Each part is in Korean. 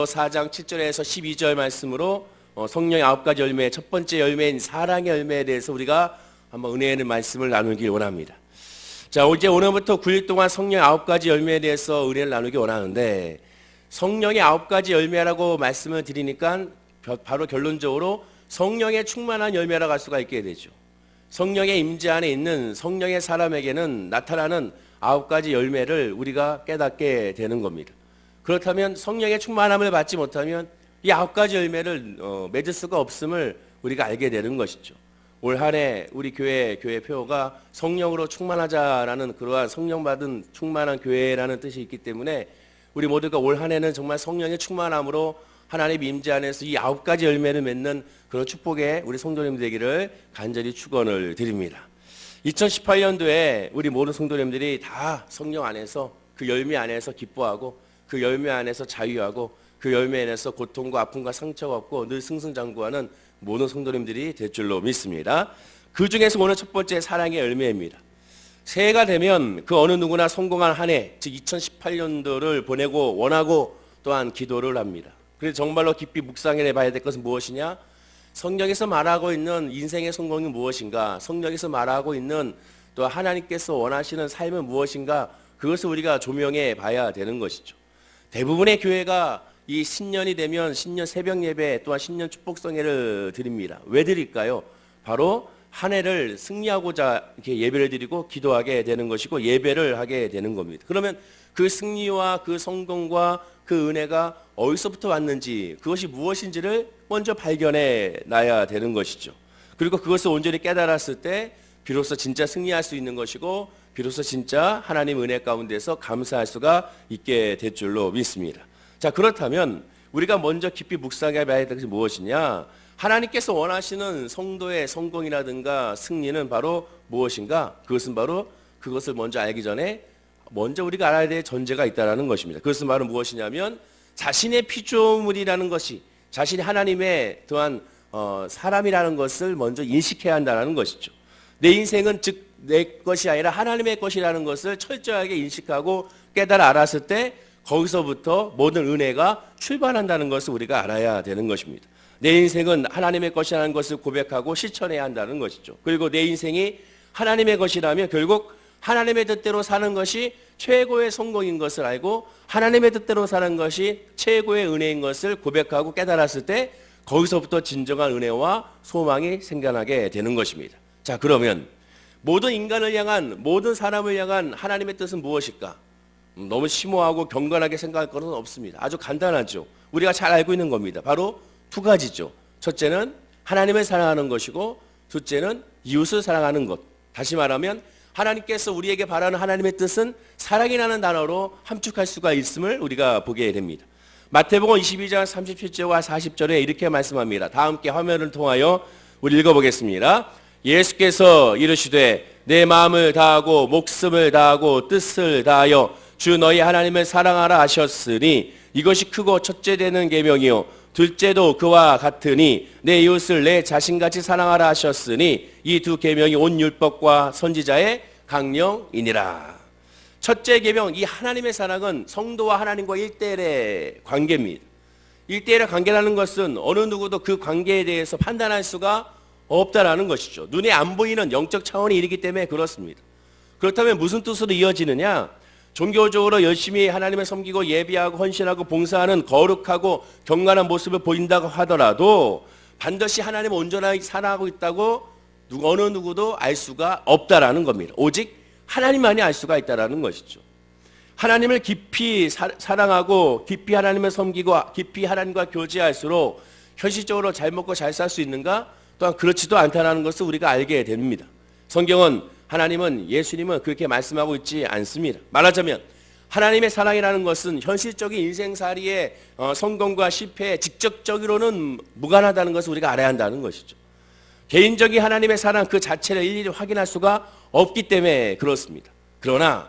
4장 7절에서 12절 말씀으로 성령의 9가지 열매의 첫 번째 열매인 사랑의 열매에 대해서 우리가 한번 은혜의 말씀을 나누길 원합니다. 자, 이제 오늘부터 9일 동안 성령의 9가지 열매에 대해서 은혜를 나누기 원하는데, 성령의 9가지 열매라고 말씀을 드리니까 바로 결론적으로 성령의 충만한 열매라고 할 수가 있게 되죠. 성령의 임재 안에 있는 성령의 사람에게는 나타나는 9가지 열매를 우리가 깨닫게 되는 겁니다. 그렇다면 성령의 충만함을 받지 못하면 이 9가지 열매를 맺을 수가 없음을 우리가 알게 되는 것이죠. 올 한 해 우리 교회 표어가 성령으로 충만하자라는 그러한 성령 받은 충만한 교회라는 뜻이 있기 때문에 우리 모두가 올 한 해는 정말 성령의 충만함으로 하나님 임재 안에서 이 9가지 열매를 맺는 그런 축복에 우리 성도님 되기를 간절히 축원을 드립니다. 2018년도에 우리 모든 성도님들이 다 성령 안에서 그 열매 안에서 기뻐하고 그 열매 안에서 자유하고 그 열매 안에서 고통과 아픔과 상처가 없고 늘 승승장구하는 모든 성도님들이 될 줄로 믿습니다. 그 중에서 오늘 첫 번째 사랑의 열매입니다. 새해가 되면 그 어느 누구나 성공한 한 해, 즉 2018년도를 보내고 원하고 또한 기도를 합니다. 그래서 정말로 깊이 묵상해 봐야 될 것은 무엇이냐? 성경에서 말하고 있는 인생의 성공이 무엇인가? 성경에서 말하고 있는 또 하나님께서 원하시는 삶은 무엇인가? 그것을 우리가 조명해 봐야 되는 것이죠. 대부분의 교회가 이 신년이 되면 신년 새벽 예배 또한 신년 축복성회를 드립니다. 왜 드릴까요? 바로 한 해를 승리하고자 이렇게 예배를 드리고 기도하게 되는 것이고 예배를 하게 되는 겁니다. 그러면 그 승리와 그 성공과 그 은혜가 어디서부터 왔는지 그것이 무엇인지를 먼저 발견해 놔야 되는 것이죠. 그리고 그것을 온전히 깨달았을 때 비로소 진짜 승리할 수 있는 것이고 비로소 진짜 하나님 은혜 가운데서 감사할 수가 있게 될 줄로 믿습니다. 자, 그렇다면 우리가 먼저 깊이 묵상해 봐야 될 것이 무엇이냐? 하나님께서 원하시는 성도의 성공이라든가 승리는 바로 무엇인가? 그것은 바로 그것을 먼저 알기 전에 먼저 우리가 알아야 될 전제가 있다는 것입니다. 그것은 바로 무엇이냐면 자신의 피조물이라는 것이 자신이 하나님의 또한 사람이라는 것을 먼저 인식해야 한다는 것이죠. 내 인생은 즉 내 것이 아니라 하나님의 것이라는 것을 철저하게 인식하고 깨달아 알았을 때 거기서부터 모든 은혜가 출발한다는 것을 우리가 알아야 되는 것입니다. 내 인생은 하나님의 것이라는 것을 고백하고 실천해야 한다는 것이죠. 그리고 내 인생이 하나님의 것이라면 결국 하나님의 뜻대로 사는 것이 최고의 성공인 것을 알고 하나님의 뜻대로 사는 것이 최고의 은혜인 것을 고백하고 깨달았을 때 거기서부터 진정한 은혜와 소망이 생겨나게 되는 것입니다. 자, 그러면 모든 인간을 향한 모든 사람을 향한 하나님의 뜻은 무엇일까? 너무 심오하고 경건하게 생각할 것은 없습니다. 아주 간단하죠. 우리가 잘 알고 있는 겁니다. 바로 두 가지죠. 첫째는 하나님을 사랑하는 것이고 둘째는 이웃을 사랑하는 것. 다시 말하면 하나님께서 우리에게 바라는 하나님의 뜻은 사랑이라는 단어로 함축할 수가 있음을 우리가 보게 됩니다. 마태복음 22장 37절과 40절에 이렇게 말씀합니다. 다 함께 화면을 통하여 우리 읽어보겠습니다. 예수께서 이르시되 내 마음을 다하고 목숨을 다하고 뜻을 다하여 주 너희 하나님을 사랑하라 하셨으니 이것이 크고 첫째 되는 계명이요 둘째도 그와 같으니 내 이웃을 내 자신같이 사랑하라 하셨으니 이 두 계명이 온 율법과 선지자의 강령이니라. 첫째 계명, 이 하나님의 사랑은 성도와 하나님과 1대1의 관계입니다. 1대1의 관계라는 것은 어느 누구도 그 관계에 대해서 판단할 수가 없다라는 것이죠. 눈에 안 보이는 영적 차원이 이르기 때문에 그렇습니다. 그렇다면 무슨 뜻으로 이어지느냐? 종교적으로 열심히 하나님을 섬기고 예비하고 헌신하고 봉사하는 거룩하고 경건한 모습을 보인다고 하더라도 반드시 하나님을 온전하게 사랑하고 있다고 어느 누구도 알 수가 없다라는 겁니다. 오직 하나님만이 알 수가 있다라는 것이죠. 하나님을 깊이 사랑하고 깊이 하나님을 섬기고 깊이 하나님과 교제할수록 현실적으로 잘 먹고 잘 살 수 있는가? 또한 그렇지도 않다는 것을 우리가 알게 됩니다. 성경은 하나님은 예수님은 그렇게 말씀하고 있지 않습니다. 말하자면 하나님의 사랑이라는 것은 현실적인 인생살이의 성공과 실패에 직접적으로는 무관하다는 것을 우리가 알아야 한다는 것이죠. 개인적인 하나님의 사랑 그 자체를 일일이 확인할 수가 없기 때문에 그렇습니다. 그러나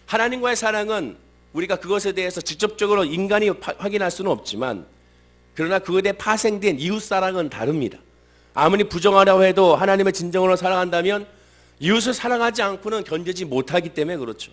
하나님과의 사랑은 우리가 그것에 대해서 직접적으로 인간이 확인할 수는 없지만 그러나 그것에 파생된 이웃사랑은 다릅니다. 아무리 부정하려고 해도 하나님을 진정으로 사랑한다면 이웃을 사랑하지 않고는 견디지 못하기 때문에 그렇죠.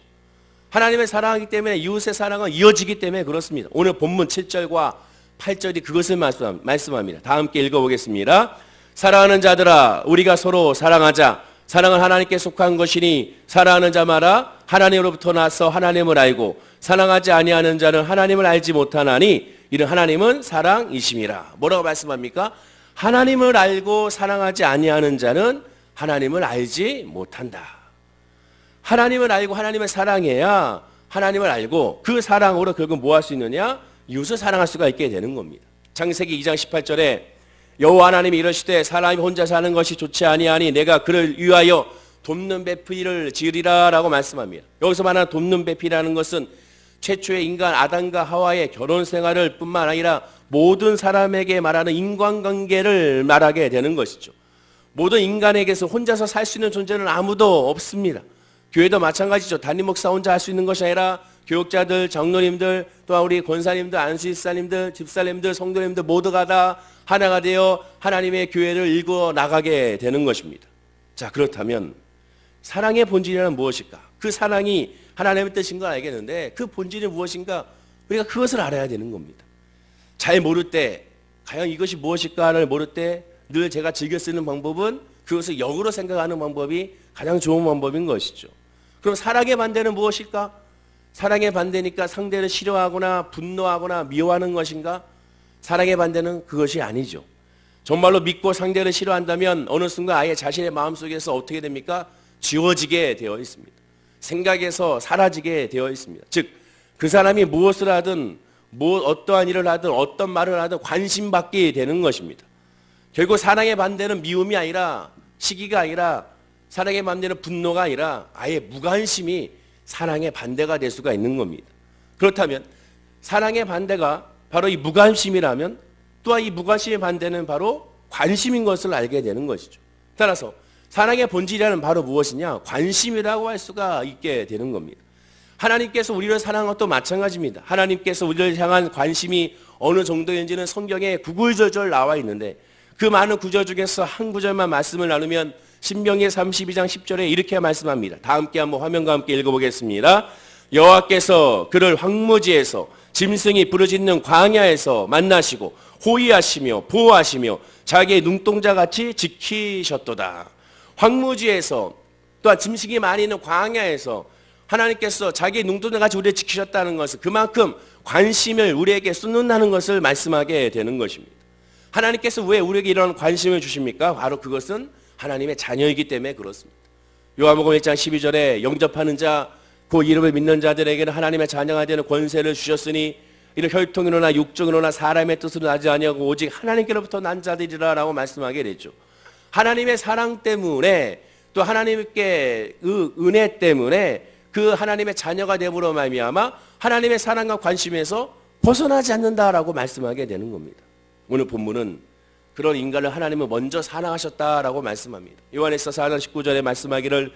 하나님을 사랑하기 때문에 이웃의 사랑은 이어지기 때문에 그렇습니다. 오늘 본문 7절과 8절이 그것을 말씀합니다. 다 함께 읽어보겠습니다. 사랑하는 자들아 우리가 서로 사랑하자. 사랑은 하나님께 속한 것이니 사랑하는 자마다 하나님으로부터 나서 하나님을 알고 사랑하지 아니하는 자는 하나님을 알지 못하나니 이는 하나님은 사랑이심이라. 뭐라고 말씀합니까? 하나님을 알고 사랑하지 아니하는 자는 하나님을 알지 못한다. 하나님을 알고 하나님을 사랑해야 하나님을 알고 그 사랑으로 결국 뭐 할 수 있느냐? 이웃을 사랑할 수가 있게 되는 겁니다. 창세기 2장 18절에 여호와 하나님이 이르시되 사람이 혼자 사는 것이 좋지 아니하니 내가 그를 위하여 돕는 배필을 지으리라 라고 말씀합니다. 여기서 말하는 돕는 배필이라는 것은 최초의 인간 아담과 하와의 결혼 생활을 뿐만 아니라 모든 사람에게 말하는 인간관계를 말하게 되는 것이죠. 모든 인간에게서 혼자서 살 수 있는 존재는 아무도 없습니다. 교회도 마찬가지죠. 담임 목사 혼자 할 수 있는 것이 아니라 교육자들, 장로님들, 또한 우리 권사님들, 안수집사님들, 집사님들, 성도님들 모두가 다 하나가 되어 하나님의 교회를 일구어 나가게 되는 것입니다. 자, 그렇다면 사랑의 본질이란 무엇일까? 그 사랑이 하나님의 뜻인 걸 알겠는데 그 본질이 무엇인가? 우리가 그것을 알아야 되는 겁니다. 잘 모를 때 과연 이것이 무엇일까를 모를 때 늘 제가 즐겨 쓰는 방법은 그것을 역으로 생각하는 방법이 가장 좋은 방법인 것이죠. 그럼 사랑의 반대는 무엇일까? 사랑의 반대니까 상대를 싫어하거나 분노하거나 미워하는 것인가? 사랑의 반대는 그것이 아니죠. 정말로 믿고 상대를 싫어한다면 어느 순간 아예 자신의 마음속에서 어떻게 됩니까? 지워지게 되어 있습니다. 생각에서 사라지게 되어 있습니다. 즉, 그 사람이 무엇을 하든 어떠한 일을 하든 어떤 말을 하든 관심받게 되는 것입니다. 결국 사랑의 반대는 미움이 아니라 시기가 아니라 사랑의 반대는 분노가 아니라 아예 무관심이 사랑의 반대가 될 수가 있는 겁니다. 그렇다면 사랑의 반대가 바로 이 무관심이라면 또한 이 무관심의 반대는 바로 관심인 것을 알게 되는 것이죠. 따라서 사랑의 본질이라는 바로 무엇이냐? 관심이라고 할 수가 있게 되는 겁니다. 하나님께서 우리를 사랑한 것도 마찬가지입니다. 하나님께서 우리를 향한 관심이 어느 정도인지는 성경에 구구절절 나와 있는데 그 많은 구절 중에서 한 구절만 말씀을 나누면 신명기 32장 10절에 이렇게 말씀합니다. 다 함께 한번 화면과 함께 읽어보겠습니다. 여호와께서 그를 황무지에서 짐승이 부르짖는 광야에서 만나시고 호위하시며 보호하시며 자기의 눈동자같이 지키셨도다. 황무지에서 또한 짐승이 많이 있는 광야에서 하나님께서 자기의 눈동자같이 우리를 지키셨다는 것은 그만큼 관심을 우리에게 쏟는다는 것을 말씀하게 되는 것입니다. 하나님께서 왜 우리에게 이런 관심을 주십니까? 바로 그것은 하나님의 자녀이기 때문에 그렇습니다. 요한복음 1장 12절에 영접하는 자, 그 이름을 믿는 자들에게는 하나님의 자녀가 되는 권세를 주셨으니 이는 혈통으로나 육정으로나 사람의 뜻으로 나지 아니하고 오직 하나님께로부터 난 자들이라 라고 말씀하게 되죠. 하나님의 사랑 때문에 또 하나님께 그 은혜 때문에 그 하나님의 자녀가 되므로 말미암아 하나님의 사랑과 관심에서 벗어나지 않는다라고 말씀하게 되는 겁니다. 오늘 본문은 그런 인간을 하나님은 먼저 사랑하셨다라고 말씀합니다. 요한에서 4장 19절에 말씀하기를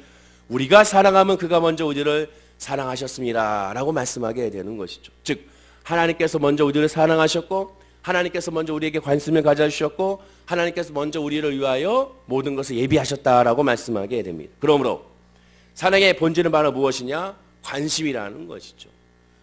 우리가 사랑하면 그가 먼저 우리를 사랑하셨습니다 라고 말씀하게 되는 것이죠. 즉 하나님께서 먼저 우리를 사랑하셨고 하나님께서 먼저 우리에게 관심을 가져주셨고 하나님께서 먼저 우리를 위하여 모든 것을 예비하셨다라고 말씀하게 됩니다. 그러므로 사랑의 본질은 바로 무엇이냐? 관심이라는 것이죠.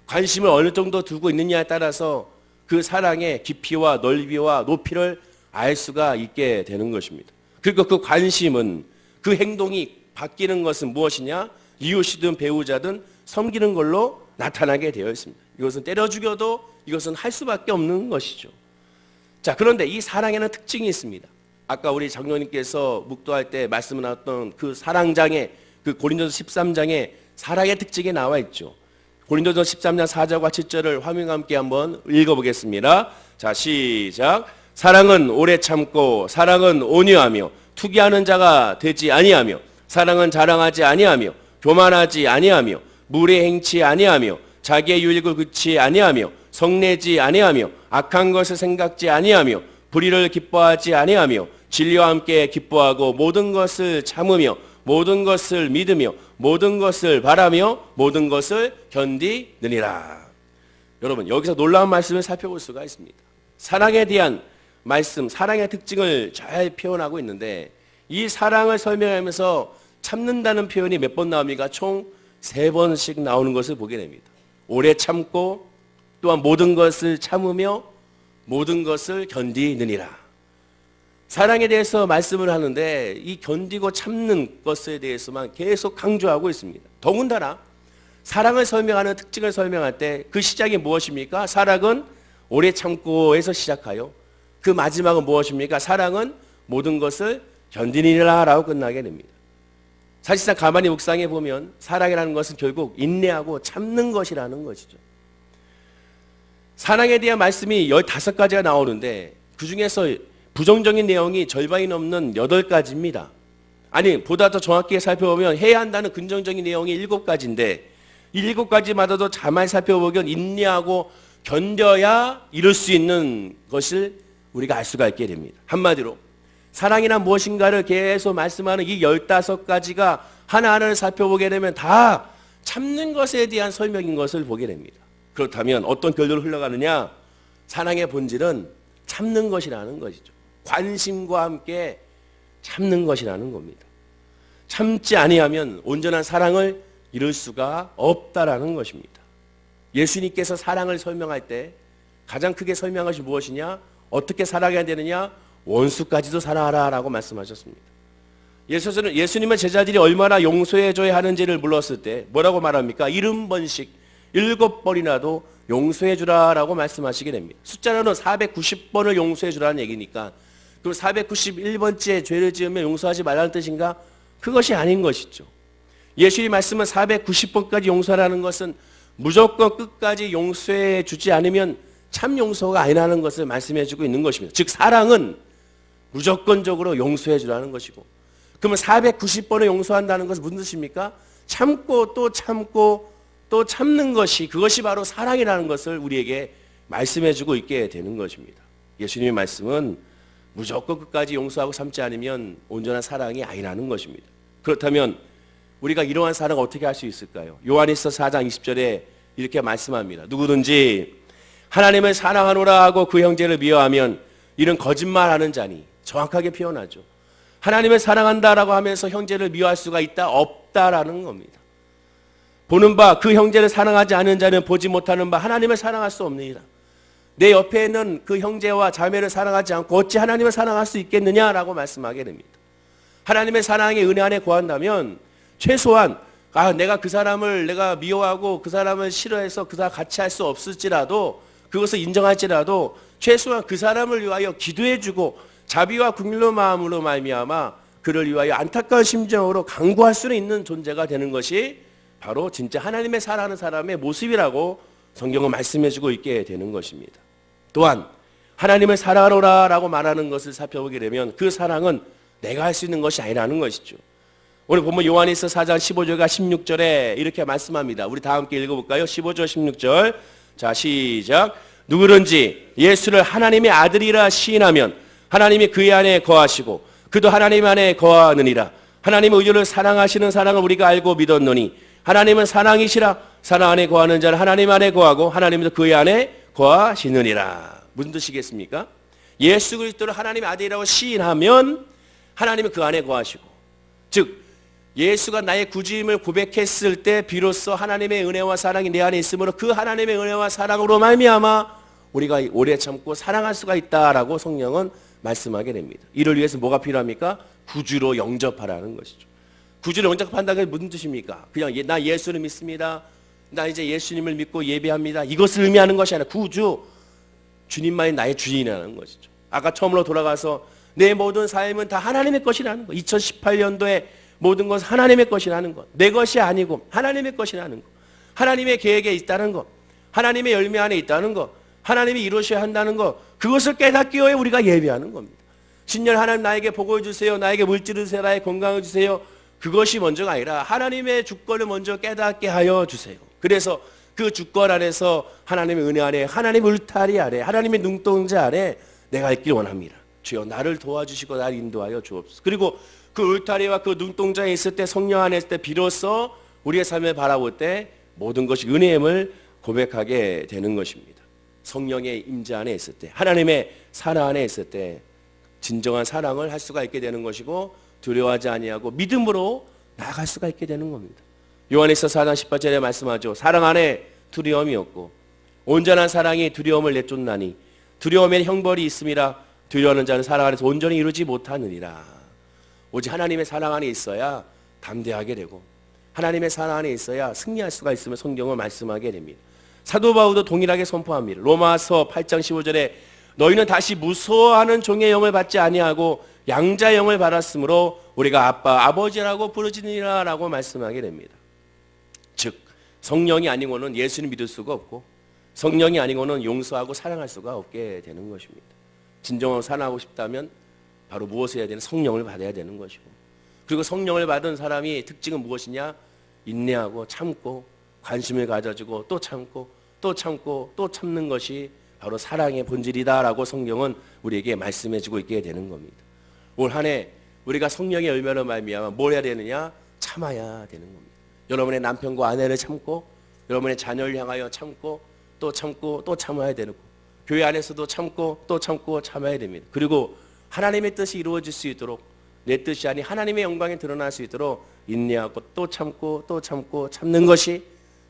관심을 어느 정도 두고 있느냐에 따라서 그 사랑의 깊이와 넓이와 높이를 알 수가 있게 되는 것입니다. 그리고 그 관심은 그 행동이 바뀌는 것은 무엇이냐? 이웃이든 배우자든 섬기는 걸로 나타나게 되어 있습니다. 이것은 때려 죽여도 이것은 할 수밖에 없는 것이죠. 자, 그런데 이 사랑에는 특징이 있습니다. 아까 우리 장로님께서 묵도할 때 말씀 나왔던 그 사랑장에 그 고린도서 13장에 사랑의 특징이 나와 있죠. 고린도서 13장 4절과 7절을 화면과 함께 한번 읽어보겠습니다. 자, 시작. 사랑은 오래 참고 사랑은 온유하며 투기하는 자가 되지 아니하며 사랑은 자랑하지 아니하며 교만하지 아니하며 물에 행치 아니하며 자기의 유익을 그치 아니하며 성내지 아니하며 악한 것을 생각지 아니하며 불의를 기뻐하지 아니하며 진리와 함께 기뻐하고 모든 것을 참으며 모든 것을 믿으며 모든 것을 바라며 모든 것을 견디느니라. 여러분 여기서 놀라운 말씀을 살펴볼 수가 있습니다. 사랑에 대한 말씀, 사랑의 특징을 잘 표현하고 있는데 이 사랑을 설명하면서 참는다는 표현이 몇 번 나옵니까? 총 3번씩 나오는 것을 보게 됩니다. 오래 참고 또한 모든 것을 참으며 모든 것을 견디느니라. 사랑에 대해서 말씀을 하는데 이 견디고 참는 것에 대해서만 계속 강조하고 있습니다. 더군다나 사랑을 설명하는 특징을 설명할 때 그 시작이 무엇입니까? 사랑은 오래 참고에서 시작하여 그 마지막은 무엇입니까? 사랑은 모든 것을 견디느니라 라고 끝나게 됩니다. 사실상 가만히 묵상해 보면 사랑이라는 것은 결국 인내하고 참는 것이라는 것이죠. 사랑에 대한 말씀이 15가지가 나오는데 그 중에서 부정적인 내용이 절반이 넘는 8가지입니다. 아니, 보다 더 정확히 살펴보면 해야 한다는 긍정적인 내용이 7가지인데 이 7가지마다도 자세히 살펴보면 인내하고 견뎌야 이룰 수 있는 것을 우리가 알 수가 있게 됩니다. 한마디로 사랑이란 무엇인가를 계속 말씀하는 이 15가지가 하나하나를 살펴보게 되면 다 참는 것에 대한 설명인 것을 보게 됩니다. 그렇다면 어떤 결론으로 흘러가느냐? 사랑의 본질은 참는 것이라는 것이죠. 관심과 함께 참는 것이라는 겁니다. 참지 아니하면 온전한 사랑을 이룰 수가 없다라는 것입니다. 예수님께서 사랑을 설명할 때 가장 크게 설명하신 무엇이냐? 어떻게 사랑해야 되느냐? 원수까지도 사랑하라 라고 말씀하셨습니다. 예수님은 제자들이 얼마나 용서해줘야 하는지를 물었을 때 뭐라고 말합니까? 70번씩 7번이라도 용서해주라 라고 말씀하시게 됩니다. 숫자로는 490번을 용서해주라는 얘기니까 그럼 491번째 죄를 지으면 용서하지 말라는 뜻인가? 그것이 아닌 것이죠. 예수님 말씀은 490번까지 용서하라는 것은 무조건 끝까지 용서해 주지 않으면 참 용서가 아니라는 것을 말씀해 주고 있는 것입니다. 즉 사랑은 무조건적으로 용서해 주라는 것이고, 그러면 490번을 용서한다는 것은 무슨 뜻입니까? 참고 또 참고 또 참는 것이, 그것이 바로 사랑이라는 것을 우리에게 말씀해 주고 있게 되는 것입니다. 예수님의 말씀은 무조건 끝까지 용서하고 참지 않으면 온전한 사랑이 아니라는 것입니다. 그렇다면 우리가 이러한 사랑을 어떻게 할 수 있을까요? 요한일서 4장 20절에 이렇게 말씀합니다. 누구든지 하나님을 사랑하노라 하고 그 형제를 미워하면 이는 거짓말하는 자니. 정확하게 표현하죠. 하나님을 사랑한다라고 하면서 형제를 미워할 수가 있다? 없다라는 겁니다. 보는 바 그 형제를 사랑하지 않은 자는 보지 못하는 바 하나님을 사랑할 수 없느니라. 내 옆에 있는 그 형제와 자매를 사랑하지 않고 어찌 하나님을 사랑할 수 있겠느냐라고 말씀하게 됩니다. 하나님의 사랑의 은혜 안에 거한다면 최소한 내가 그 사람을 내가 미워하고 그 사람을 싫어해서 그 사람 같이 할 수 없을지라도, 그것을 인정할지라도 최소한 그 사람을 위하여 기도해주고 자비와 긍휼의 마음으로 말미암아 그를 위하여 안타까운 심정으로 간구할 수 있는 존재가 되는 것이 바로 진짜 하나님의 사랑하는 사람의 모습이라고 성경은 말씀해주고 있게 되는 것입니다. 또한 하나님을 사랑하노라 라고 말하는 것을 살펴보게 되면 그 사랑은 내가 할 수 있는 것이 아니라는 것이죠. 오늘 보면 요한일서 4장 15절과 16절에 이렇게 말씀합니다. 우리 다 함께 읽어볼까요? 15절 16절. 자, 시작. 누구든지 예수를 하나님의 아들이라 시인하면 하나님이 그의 안에 거하시고 그도 하나님 안에 거하느니라. 하나님의 의존을 사랑하시는 사랑을 우리가 알고 믿었노니 하나님은 사랑이시라. 사랑 안에 거하는 자는 하나님 안에 거하고 하나님도 그의 안에 거하시느니라. 무슨 뜻이겠습니까? 예수 그리스도를 하나님의 아들이라고 시인하면 하나님은 그 안에 거하시고, 즉 예수가 나의 구주임을 고백했을 때 비로소 하나님의 은혜와 사랑이 내 안에 있으므로 그 하나님의 은혜와 사랑으로 말미암아 우리가 오래 참고 사랑할 수가 있다라고 성령은 말씀하게 됩니다. 이를 위해서 뭐가 필요합니까? 구주로 영접하라는 것이죠. 구주로 영접한다는 게 무슨 뜻입니까? 그냥 나 예수를 믿습니다, 나 이제 예수님을 믿고 예배합니다, 이것을 의미하는 것이 아니라 구주, 주님만이 나의 주인이라는 것이죠. 아까 처음으로 돌아가서 내 모든 삶은 다 하나님의 것이라는 것, 2018년도에 모든 것은 하나님의 것이라는 것, 내 것이 아니고 하나님의 것이라는 것, 하나님의 계획에 있다는 것, 하나님의 열매 안에 있다는 것, 하나님이 이루셔야 한다는 것, 그것을 깨닫기 위해 우리가 예배하는 겁니다. 신년 하나님 나에게 복을 주세요, 나에게 물질을 주세요, 나에게 건강을 주세요, 그것이 먼저가 아니라 하나님의 주권을 먼저 깨닫게 하여 주세요. 그래서 그 주권 안에서 하나님의 은혜 안에, 하나님의 울타리 아래, 하나님의 눈동자 아래 내가 있길 원합니다. 주여 나를 도와주시고 나를 인도하여 주옵소서. 그리고 그 울타리와 그 눈동자에 있을 때, 성령 안에 있을 때 비로소 우리의 삶을 바라볼 때 모든 것이 은혜임을 고백하게 되는 것입니다. 성령의 임재 안에 있을 때, 하나님의 사랑 안에 있을 때 진정한 사랑을 할 수가 있게 되는 것이고, 두려워하지 아니하고 믿음으로 나아갈 수가 있게 되는 겁니다. 요한일서 4장 18절에 말씀하죠. 사랑 안에 두려움이 없고 온전한 사랑이 두려움을 내쫓나니 두려움에 형벌이 있음이라 두려워하는 자는 사랑 안에서 온전히 이루지 못하느니라. 오직 하나님의 사랑 안에 있어야 담대하게 되고 하나님의 사랑 안에 있어야 승리할 수가 있음을 성경은 말씀하게 됩니다. 사도 바울도 동일하게 선포합니다. 로마서 8장 15절에 너희는 다시 무서워하는 종의 영을 받지 아니하고 양자의 영을 받았으므로 우리가 아빠 아버지라고 부르짖으리라 라고 말씀하게 됩니다. 즉 성령이 아니고는 예수를 믿을 수가 없고 성령이 아니고는 용서하고 사랑할 수가 없게 되는 것입니다. 진정으로 사랑하고 싶다면 바로 무엇을 해야 되는 성령을 받아야 되는 것이고, 그리고 성령을 받은 사람이 특징은 무엇이냐? 인내하고 참고 관심을 가져주고 또 참고 또 참고 또 참는 것이 바로 사랑의 본질이다라고 성경은 우리에게 말씀해주고 있게 되는 겁니다. 올 한 해 우리가 성령의 열매로 말미암아 뭘 해야 되느냐? 참아야 되는 겁니다. 여러분의 남편과 아내를 참고 여러분의 자녀를 향하여 참고 또 참고 또 참아야 되는 거. 교회 안에서도 참고 또 참고 참아야 됩니다. 그리고 하나님의 뜻이 이루어질 수 있도록 내 뜻이 아닌 하나님의 영광이 드러날 수 있도록 인내하고 또 참고 또 참고 참는 것이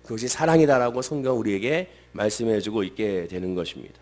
그것이 사랑이다라고 성경 우리에게 말씀해주고 있게 되는 것입니다.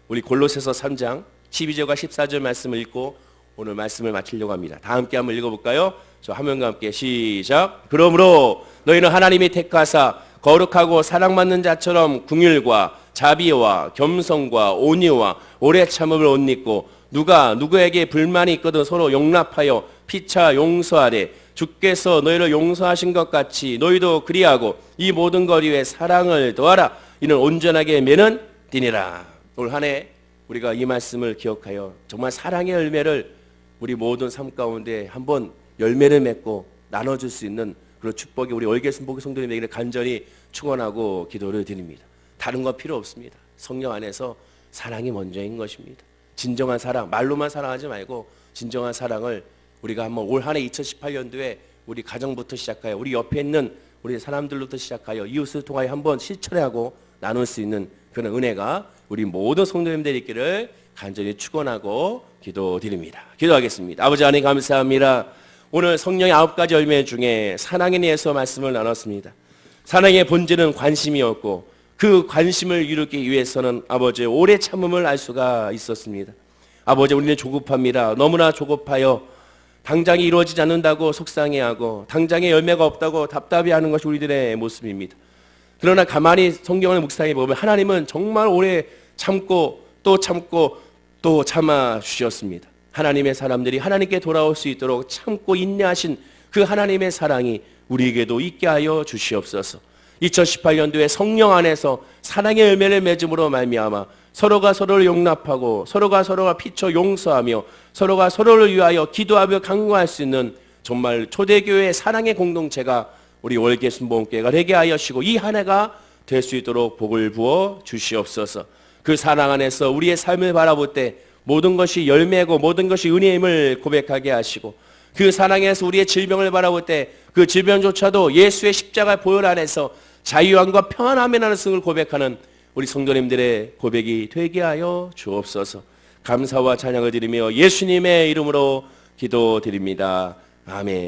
우리 골로새서 3장 12절과 14절 말씀을 읽고 오늘 말씀을 마치려고 합니다. 다 함께 한번 읽어볼까요? 저 화면과 함께 시작. 그러므로 너희는 하나님이 택하사 거룩하고 사랑받는 자처럼 긍휼과 자비와 겸손과 온유와 오래 참음을 옷 입고 누가 누구에게 불만이 있거든 서로 용납하여 피차 용서하되 주께서 너희를 용서하신 것 같이 너희도 그리하고 이 모든 것 위에 사랑을 더하라. 이는 온전하게 매는 띠니라. 올 한 해 우리가 이 말씀을 기억하여 정말 사랑의 열매를 우리 모든 삶 가운데 한번 열매를 맺고 나눠줄 수 있는 그런 축복이 우리 월계순복의 성도님에게 간절히 축원하고 기도를 드립니다. 다른 거 필요 없습니다. 성령 안에서 사랑이 먼저인 것입니다. 진정한 사랑, 말로만 사랑하지 말고 진정한 사랑을 우리가 한번 올 한 해 2018년도에 우리 가정부터 시작하여 우리 옆에 있는 우리 사람들로부터 시작하여 이웃을 통하여 한번 실천하고 나눌 수 있는 그런 은혜가 우리 모든 성도님들이 있기를 간절히 축원하고 기도드립니다. 기도하겠습니다. 아버지 하나님 감사합니다. 오늘 성령의 9가지 열매 중에 사랑에 대해서 말씀을 나눴습니다. 사랑의 본질은 관심이었고 그 관심을 이루기 위해서는 아버지의 오래 참음을 알 수가 있었습니다. 아버지 우리는 조급합니다. 너무나 조급하여 당장이 이루어지지 않는다고 속상해하고 당장에 열매가 없다고 답답해하는 것이 우리들의 모습입니다. 그러나 가만히 성경을 묵상해 보면 하나님은 정말 오래 참고 또 참고 또 참아 주셨습니다. 하나님의 사람들이 하나님께 돌아올 수 있도록 참고 인내하신 그 하나님의 사랑이 우리에게도 있게 하여 주시옵소서. 2018년도에 성령 안에서 사랑의 열매를 맺음으로 말미암아 서로가 서로를 용납하고 서로가 피쳐 용서하며 서로가 서로를 위하여 기도하며 간구할 수 있는 정말 초대교회의 사랑의 공동체가 우리 월계순복음교회가 되게 하여시고 이 한 해가 될 수 있도록 복을 부어 주시옵소서. 그 사랑 안에서 우리의 삶을 바라볼 때 모든 것이 열매고 모든 것이 은혜임을 고백하게 하시고 그 사랑에서 우리의 질병을 바라볼 때 그 질병조차도 예수의 십자가 보혈 안에서 자유함과 평안함이라는 승을 고백하는 우리 성도님들의 고백이 되게 하여 주옵소서. 감사와 찬양을 드리며 예수님의 이름으로 기도드립니다. 아멘.